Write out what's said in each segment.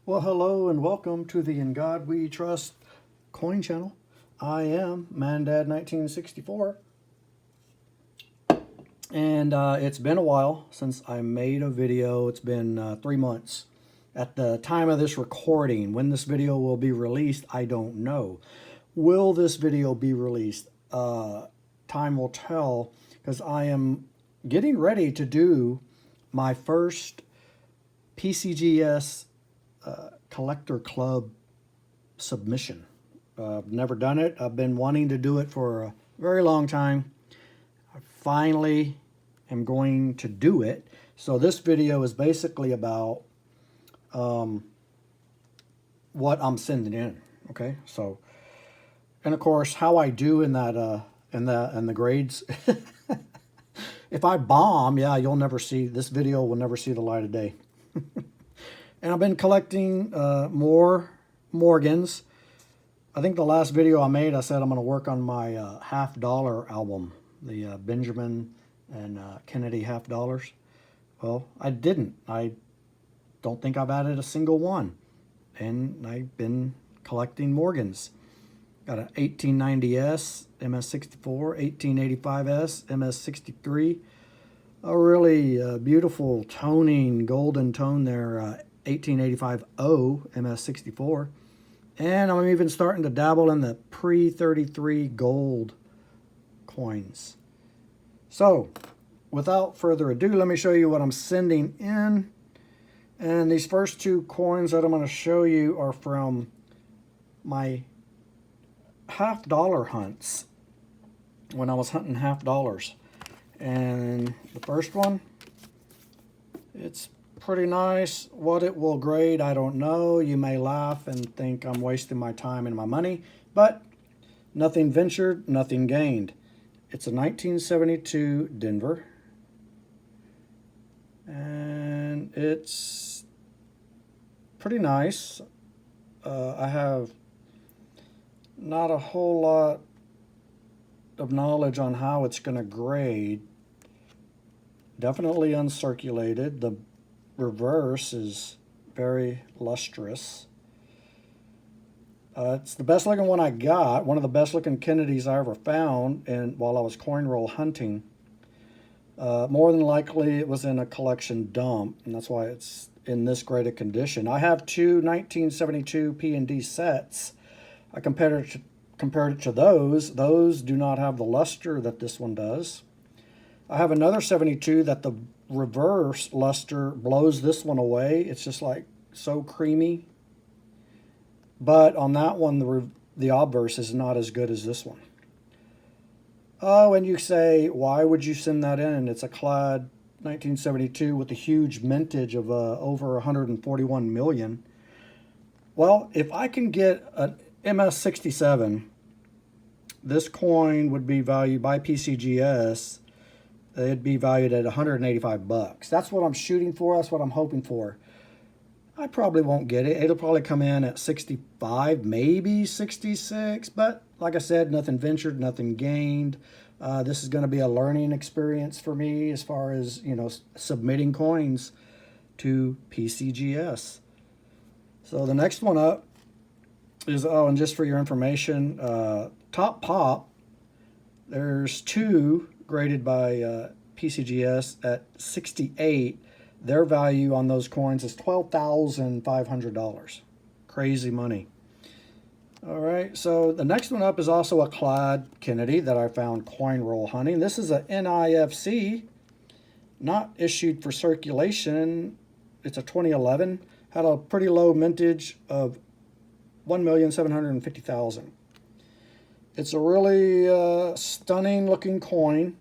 Well, hello and welcome to the In God We Trust coin channel. I am Mandad1964, and it's been a while since I made a video. It's been 3 months. At the time of this recording, when this video will be released, I don't know. Will this video be released? Time will tell, because I am getting ready to do my first PCGS collector club submission. I've never done it. I've been wanting to do it for a very long time. I finally am going to do it. So this video is basically about what I'm sending in. Okay, so, and of course how I do in that in the grades. If I bomb, yeah, you'll never see, this video will never see the light of day. And I've been collecting more Morgans. I think the last video I made, I said I'm going to work on my $50 album, the Benjamin and Kennedy $50. Well, I didn't. I don't think I've added a single one. And I've been collecting Morgans. Got an 1890S MS64, 1885S MS63. A really beautiful toning, golden tone there, 1885O MS64. And I'm even starting to dabble in the pre-33 gold coins. So, without further ado, let me show you what I'm sending in. And these first two coins that I'm going to show you are from my $50 hunts, when I was hunting $50. And the first one, it's pretty nice. What it will grade, I don't know. You may laugh and think I'm wasting my time and my money, but nothing ventured, nothing gained. It's a 1972 Denver, and it's pretty nice. I have not a whole lot of knowledge on how it's going to grade. Definitely uncirculated. The reverse is very lustrous. It's the best looking one I got. One of the best looking Kennedys I ever found, and while I was coin roll hunting. More than likely it was in a collection dump, and that's why it's in this great a condition. I have two 1972 P&D sets. I compared it to those. Those do not have the luster that this one does. I have another 72 that the reverse luster blows this one away. It's just like so creamy. But on that one, the obverse is not as good as this one. Oh, and you say, why would you send that in? It's a clad 1972 with a huge mintage of over 141 million. Well, if I can get an MS67, this coin would be valued by PCGS. It'd be valued at 185 bucks. That's what I'm shooting for. That's what I'm hoping for. I probably won't get it. It'll probably come in at 65, maybe 66. But like I said, nothing ventured, nothing gained. This is going to be a learning experience for me as far as, you know, submitting coins to PCGS. So the next one up is, oh, and just for your information, Top Pop, there's two graded by PCGS at 68. Their value on those coins is $12,500. Crazy money. All right, so the next one up is also a clad Kennedy that I found coin roll hunting. This is a NIFC, not issued for circulation. It's a 2011. Had a pretty low mintage of 1,750,000. It's a really stunning looking coin.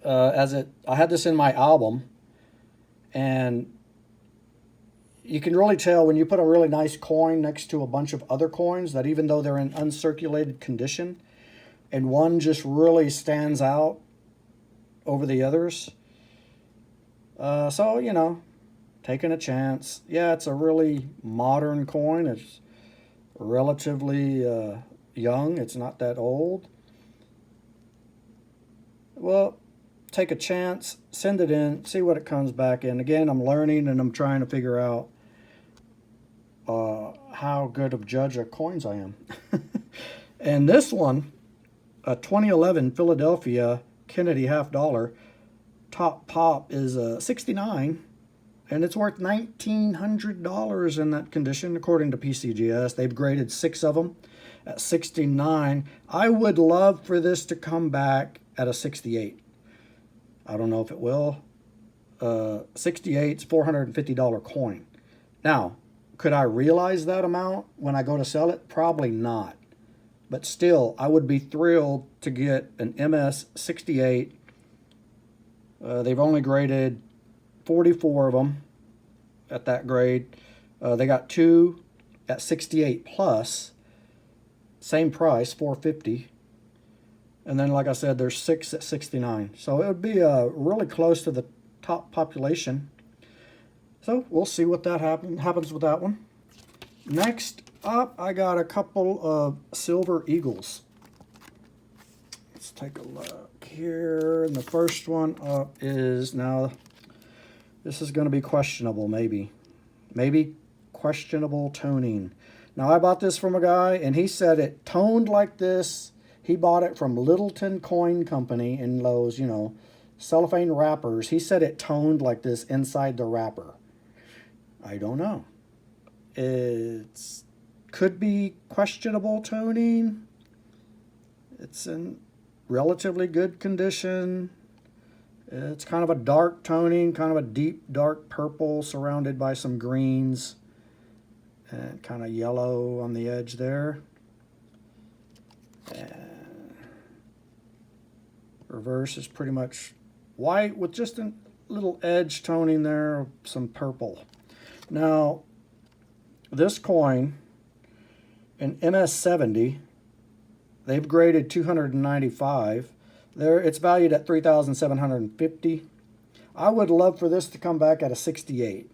I had this in my album, and you can really tell when you put a really nice coin next to a bunch of other coins that even though they're in uncirculated condition, and one just really stands out over the others. So, you know, taking a chance. Yeah, it's a really modern coin. It's relatively young. It's not that old. Well, take a chance, send it in, see what it comes back in. Again, I'm learning and I'm trying to figure out how good of judge of coins I am. And this one, a 2011 Philadelphia Kennedy half dollar, top pop is 69, and it's worth $1,900 in that condition, according to PCGS. They've graded 6 of them at 69. I would love for this to come back at a 68. I don't know if it will. 68's $450 coin. Now, could I realize that amount when I go to sell it? Probably not. But still, I would be thrilled to get an MS 68. They've only graded 44 of them at that grade. They got 2 at 68 plus. Same price, $450. And then, like I said, there's 6 at 69. So it would be really close to the top population. So we'll see what that happens with that one. Next up, I got a couple of silver eagles. Let's take a look here. And the first one up is, now this is going to be questionable, maybe questionable toning. Now, I bought this from a guy, and he said it toned like this. He bought it from Littleton Coin Company in those, cellophane wrappers. He said it toned like this inside the wrapper. I don't know. It could be questionable toning. It's in relatively good condition. It's kind of a dark toning, kind of a deep dark purple surrounded by some greens and kind of yellow on the edge there. And reverse is pretty much white with just a little edge toning there, some purple. Now, this coin, an MS-70, they've graded 295. It's valued at $3,750. I would love for this to come back at a 68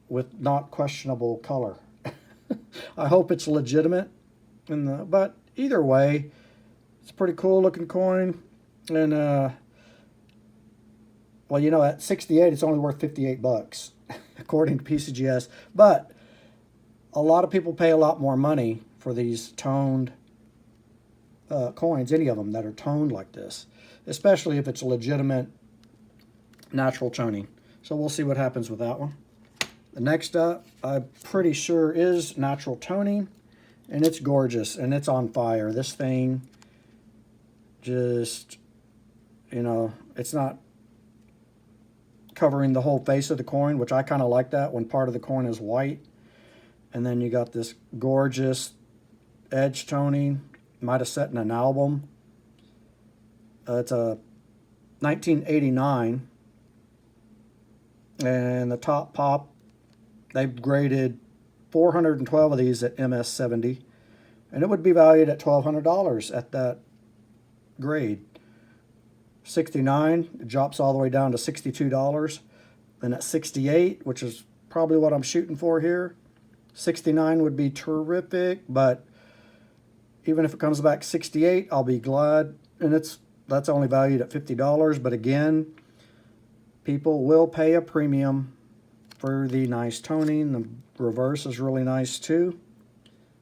with not questionable color. I hope it's legitimate, but either way, it's a pretty cool looking coin. And well, at 68, it's only worth 58 bucks, according to PCGS. But a lot of people pay a lot more money for these toned coins, any of them that are toned like this, especially if it's a legitimate natural toning. So we'll see what happens with that one. The next up, I'm pretty sure is natural toning, and it's gorgeous, and it's on fire. This thing just, it's not covering the whole face of the coin, which I kind of like that when part of the coin is white. And then you got this gorgeous edge toning. Might have set in an album. It's a 1989. And the top pop, they've graded 412 of these at MS-70. And it would be valued at $1,200 at that grade. 69, it drops all the way down to $62. Then at 68, which is probably what I'm shooting for here, 69 would be terrific, but even if it comes back 68, I'll be glad. And that's only valued at $50, but again, people will pay a premium for the nice toning. The reverse is really nice too.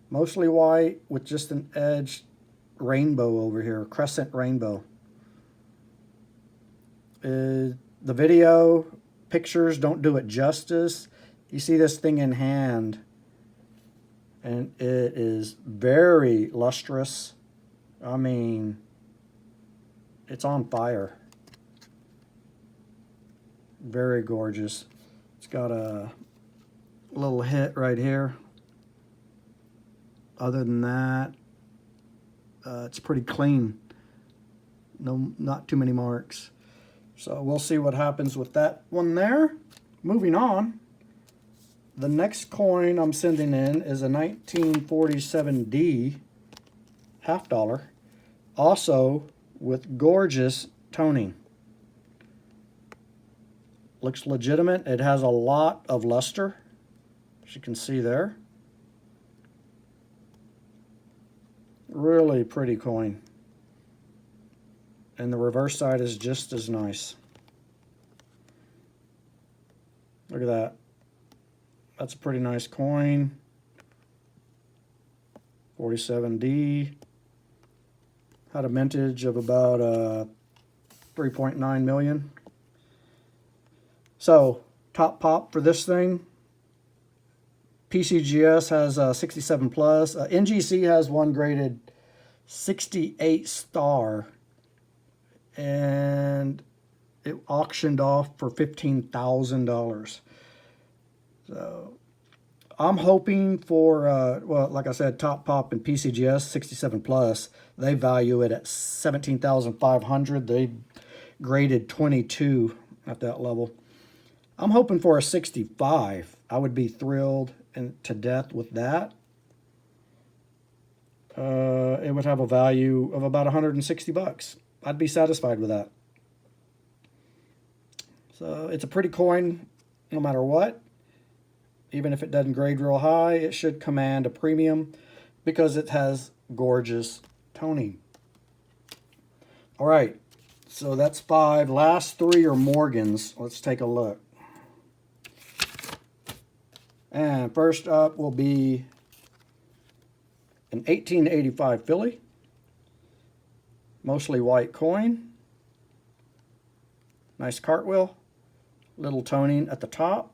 Mostly white with just an edge rainbow over here, crescent rainbow. The video pictures don't do it justice. You see this thing in hand, and it is very lustrous. I mean, it's on fire. Very gorgeous. It's got a little hit right here. Other than that, it's pretty clean. Not too many marks. So we'll see what happens with that one there. Moving on, the next coin I'm sending in is a 1947D half dollar, also with gorgeous toning. Looks legitimate. It has a lot of luster, as you can see there. Really pretty coin. And the reverse side is just as nice. Look at that. That's a pretty nice coin. 47D. Had a mintage of about 3.9 million. So, top pop for this thing. PCGS has 67 plus. NGC has one graded 68 star. And it auctioned off for $15,000. So I'm hoping for, well, like I said, Top Pop and PCGS 67 plus, they value it at 17,500. They graded 22 at that level. I'm hoping for a 65. I would be thrilled to death with that. It would have a value of about 160 bucks. I'd be satisfied with that. So it's a pretty coin no matter what. Even if it doesn't grade real high, it should command a premium because it has gorgeous toning. All right, so that's 5. Last 3 are Morgans. Let's take a look. And first up will be an 1885 Philly. Mostly white coin. Nice cartwheel. Little toning at the top.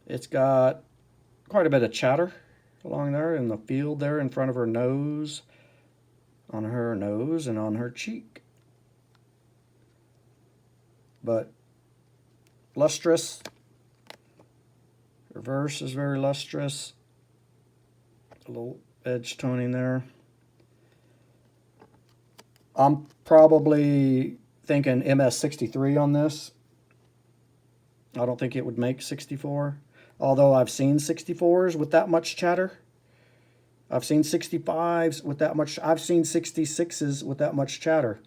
It's got quite a bit of chatter along there in the field there in front of her nose, on her nose and on her cheek. But lustrous. Reverse is very lustrous. A little edge toning there. I'm probably thinking MS63 on this. I don't think it would make 64. Although I've seen 64s with that much chatter. I've seen 65s with that much. I've seen 66s with that much chatter.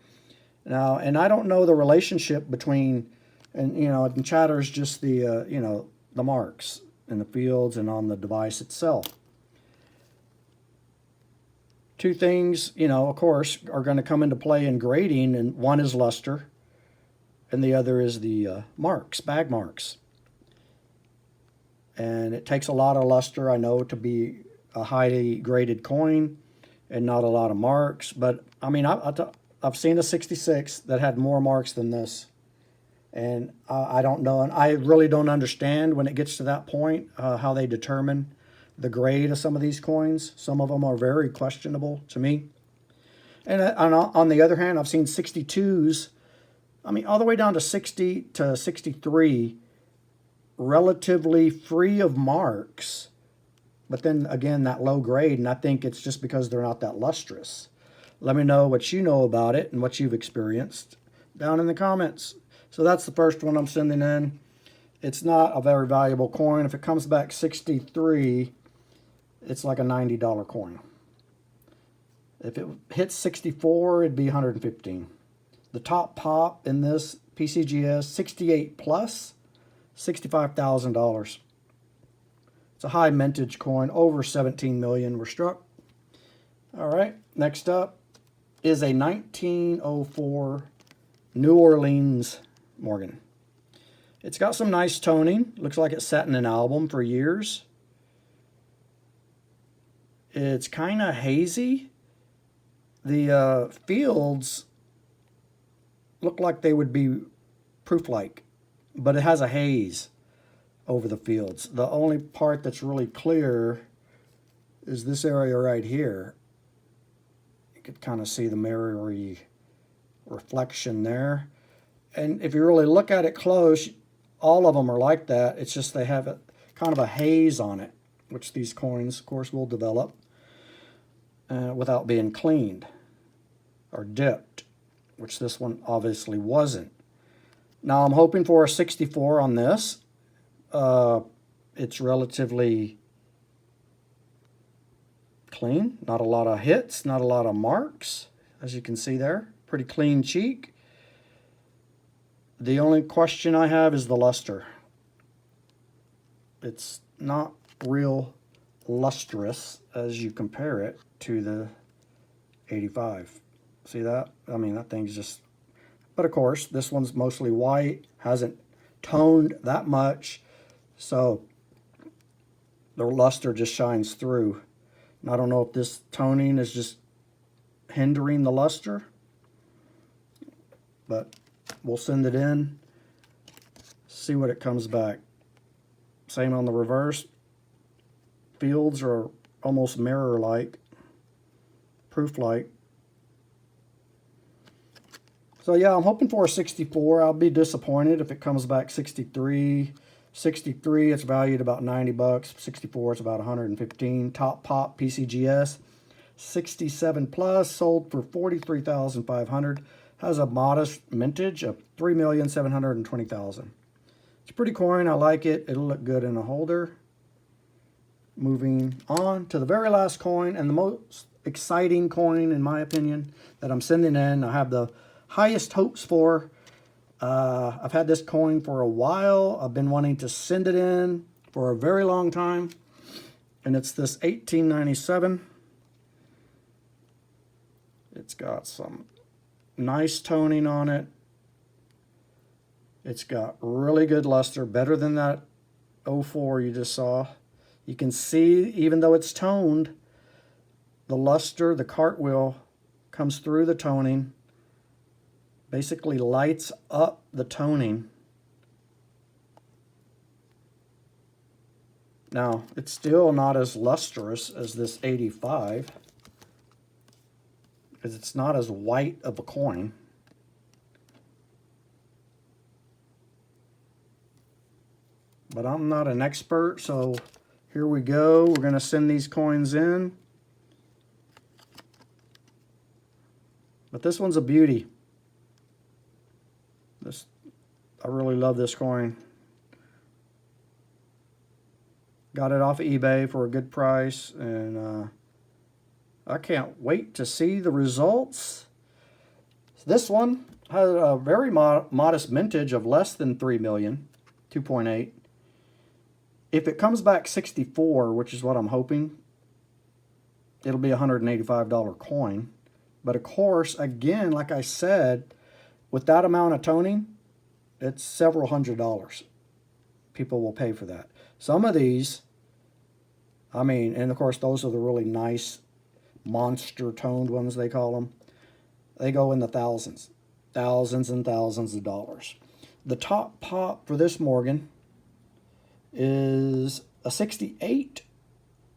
Now, and I don't know the relationship between, and you know, and chatter is just the, you know, the marks in the fields and on the device itself. Two things, you know, of course, are going to come into play in grading, and one is luster, and the other is the marks, bag marks. And it takes a lot of luster, I know, to be a highly graded coin and not a lot of marks. But, I mean, I've seen a 66 that had more marks than this. And I don't know, and I really don't understand when it gets to that point how they determine the grade of some of these coins. Some of them are very questionable to me. And on the other hand, I've seen 62s, I mean, all the way down to 60 to 63, relatively free of marks, but then again that low grade, and I think it's just because they're not that lustrous. Let me know what you know about it and what you've experienced down in the comments. So that's the first one I'm sending in. It's not a very valuable coin. If it comes back 63, it's like a $90 coin. If it hits 64, it'd be 115. The top pop in this PCGS 68 plus, $65,000. It's a high mintage coin. Over 17 million were struck. All right, next up is a 1904 New Orleans Morgan. It's got some nice toning. Looks like it sat in an album for years. It's kind of hazy. The fields look like they would be proof-like, but it has a haze over the fields. The only part that's really clear is this area right here. You could kind of see the mirrory reflection there. And if you really look at it close, all of them are like that. It's just they have a kind of a haze on it, which these coins, of course, will develop without being cleaned or dipped, which this one obviously wasn't. Now I'm hoping for a 64 on this. It's relatively clean, not a lot of hits, not a lot of marks, as you can see there. Pretty clean cheek. The only question I have is the luster. It's not real lustrous as you compare it to the 85. See that? I mean, that thing's just... But of course, this one's mostly white, hasn't toned that much, so the luster just shines through. And I don't know if this toning is just hindering the luster, but we'll send it in, see what it comes back. Same on the reverse. Fields are almost mirror-like, proof-like. So yeah, I'm hoping for a 64. I'll be disappointed if it comes back 63. 63, it's valued about 90 bucks. 64, it's about 115. Top Pop PCGS, 67 plus, sold for 43,500. Has a modest mintage of 3,720,000. It's a pretty coin. I like it. It'll look good in a holder. Moving on to the very last coin, and the most exciting coin, in my opinion, that I'm sending in. I have the highest hopes for. I've had this coin for a while. I've been wanting to send it in for a very long time. And it's this 1897. It's got some nice toning on it. It's got really good luster, better than that 04 you just saw. You can see, even though it's toned, the luster, the cartwheel comes through the toning, basically lights up the toning. Now, it's still not as lustrous as this 85, because it's not as white of a coin. But I'm not an expert, so here we go. We're going to send these coins in. But this one's a beauty. I really love this coin. Got it off of eBay for a good price, and I can't wait to see the results. This one has a very modest mintage of less than 3 million, 2.8. If it comes back 64, which is what I'm hoping, it'll be a $185 coin. But of course, again, like I said, with that amount of toning, it's several $100s. People will pay for that. Some of these, I mean, and of course, those are the really nice monster toned ones, they call them. They go in the thousands. Thousands and thousands of dollars. The top pop for this Morgan is a 68,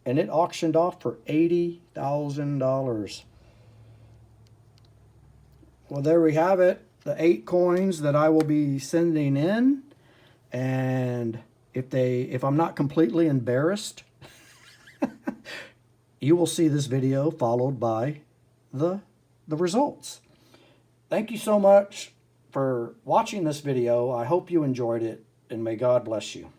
and it auctioned off for $80,000. Well, there we have it. The 8 coins that I will be sending in, and if I'm not completely embarrassed, you will see this video followed by the results. Thank you so much for watching this video. I hope you enjoyed it, and may God bless you.